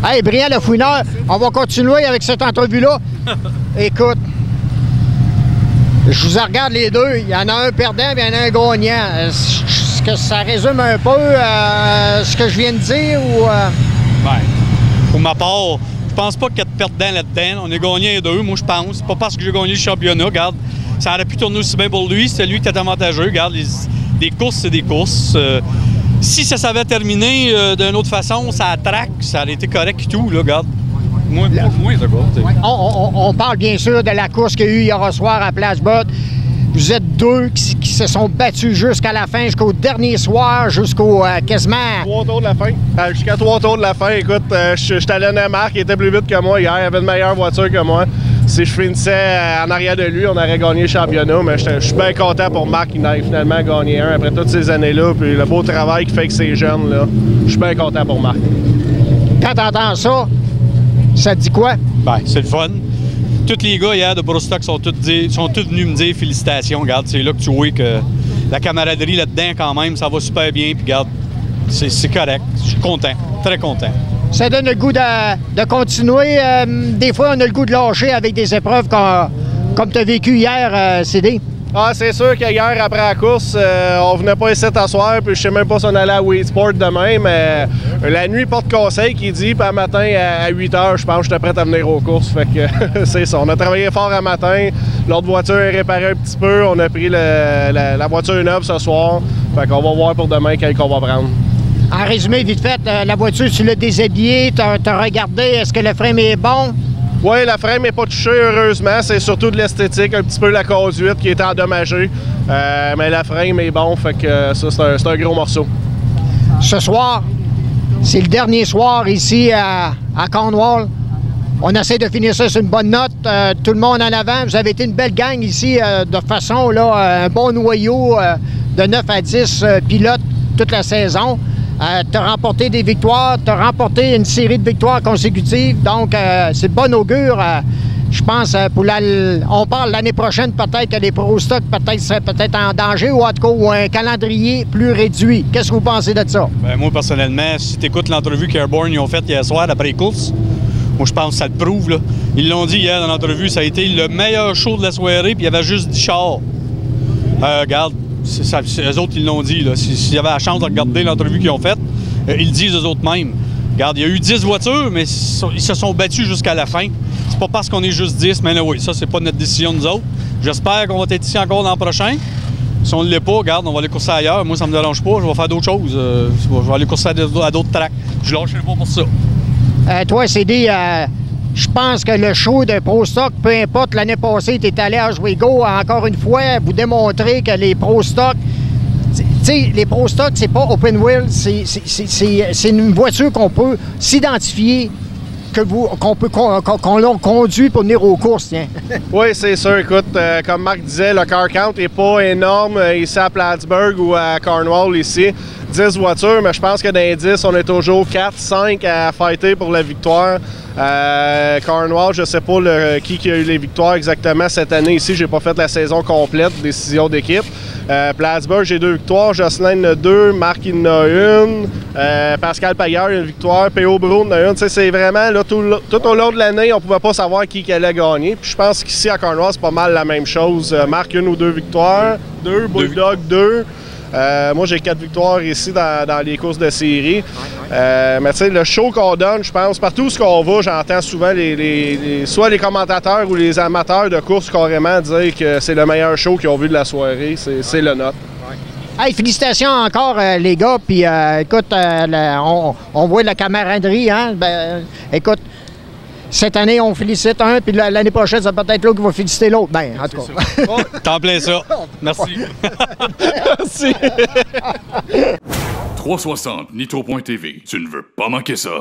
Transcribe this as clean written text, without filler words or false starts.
Hey, Brian Le Fouineur, on va continuer avec cette entrevue-là. Écoute, je vous regarde les deux. Il y en a un perdant et il y en a un gagnant. Est-ce que ça résume un peu ce que je viens de dire ou... Ben, pour ma part, je pense pas qu'il y a de perdant là-dedans. On est gagné les deux, moi je pense. Pas parce que j'ai gagné le championnat, regarde. Ça aurait pu tourner aussi bien pour lui. C'est lui qui est avantageux. Regarde, des courses, c'est des courses. Si ça s'avait terminé d'une autre façon, ça traque, ça aurait été correct et tout, là, regarde. Moins, ça court. On parle bien sûr de la course qu'il y a eu hier soir à Place Botte. Vous êtes deux qui se sont battus jusqu'à la fin, jusqu'au dernier soir, jusqu'au quasiment... 3 tours de la fin. Jusqu'à 3 tours de la fin, écoute, je talonnais à Marc, il était plus vite que moi hier, il avait une meilleure voiture que moi. Si je finissais en arrière de lui, on aurait gagné le championnat, mais je suis bien content pour Marc qu'il ait finalement gagné un après toutes ces années-là, puis le beau travail qu'il fait avec ces jeunes, là. Je suis bien content pour Marc. Quand t'entends ça, ça te dit quoi? Ben, c'est le fun. Tous les gars hier de Brostock sont tous venus me dire félicitations. Regarde, c'est là que tu vois que la camaraderie là-dedans, quand même, ça va super bien. Puis regarde, c'est correct. Je suis content, très content. Ça donne le goût de continuer. Des fois, on a le goût de lâcher avec des épreuves comme tu as vécu hier, CD. Ah, c'est sûr qu'hier, après la course, on venait pas ici t'asseoir, puis je sais même pas si on allait à Wade Sport demain, mais la nuit, porte conseil qui dit, puis un matin à 8 h, je pense que j'étais prêt à venir aux courses. Fait que c'est ça. On a travaillé fort un matin, l'autre voiture est réparée un petit peu, on a pris la voiture neuve ce soir. Fait qu'on va voir pour demain quelle qu'on va prendre. En résumé, vite fait, la voiture, tu l'as déshabillée, tu as regardé, est-ce que le frame est bon? Oui, la frame n'est pas touchée, heureusement. C'est surtout de l'esthétique, un petit peu la conduite qui est endommagée. Mais la frame est bon, fait que ça, c'est un gros morceau. Ce soir, c'est le dernier soir ici à Cornwall. On essaie de finir ça sur une bonne note. Tout le monde en avant. Vous avez été une belle gang ici, de façon, là, un bon noyau de 9 à 10 pilotes toute la saison. Tu as remporté des victoires, tu as remporté une série de victoires consécutives, donc c'est de bon augure. Je pense, on parle l'année prochaine peut-être que les Pro Stock seraient peut-être en danger ou en tout cas ou un calendrier plus réduit. Qu'est-ce que vous pensez de ça? Bien, moi, personnellement, si tu écoutes l'entrevue qu'Airborne ils ont faite hier soir après les courses, moi, je pense que ça le prouve. Là. Ils l'ont dit hier dans l'entrevue, ça a été le meilleur show de la soirée, puis il y avait juste 10 chars. Regarde. Eux autres, ils l'ont dit. S'il y avait la chance de regarder l'entrevue qu'ils ont faite, ils le disent eux autres mêmes. Regarde, il y a eu 10 voitures, mais ils se sont battus jusqu'à la fin. C'est pas parce qu'on est juste 10, mais là, oui, ça, c'est pas notre décision, nous autres. J'espère qu'on va être ici encore l'an prochain. Si on ne l'est pas, regarde, on va aller courser ailleurs. Moi, ça me dérange pas. Je vais faire d'autres choses. Je vais aller courser à d'autres tracks. Je lâcherai pas pour ça. Toi, CD, je pense que le show de Pro Stock, peu importe, l'année passée, tu es allé à Oswego, encore une fois, vous démontrer que les Pro Stock, tu sais, les Pro Stock, c'est pas open wheel, c'est une voiture qu'on peut s'identifier, qu'on l'a conduit pour venir aux courses, tiens. Oui, c'est sûr. Écoute, comme Marc disait, le car count n'est pas énorme ici à Plattsburgh ou à Cornwall ici. 10 voitures, mais je pense que dans les 10, on est toujours 4, 5 à fighter pour la victoire. Cornwall, je ne sais pas qui a eu les victoires exactement cette année ici. J'ai pas fait la saison complète, décision d'équipe. Plattsburgh, j'ai 2 victoires. Jocelyn en a 2, Marc en a une, Pascal Paillard a une victoire, P.O. Brown en a une. C'est vraiment, là, tout au long de l'année, on ne pouvait pas savoir qui allait gagner. Puis je pense qu'ici à Cornwall, c'est pas mal la même chose. Marc, 1 ou 2 victoires, 2, Bulldog, 2. Moi, j'ai 4 victoires ici dans les courses de série. Mais tu sais, le show qu'on donne, je pense, partout où on va, j'entends souvent soit les commentateurs ou les amateurs de course carrément dire que c'est le meilleur show qu'ils ont vu de la soirée. C'est le nôtre. Hey, félicitations encore, les gars. Puis, écoute, on voit la camaraderie, hein? Écoute, cette année, on félicite un, puis l'année prochaine, c'est peut-être l'autre qui va féliciter l'autre. Ben, en tout cas. T'en plein ça. Merci. Merci. 360 Nitro.tv. Tu ne veux pas manquer ça.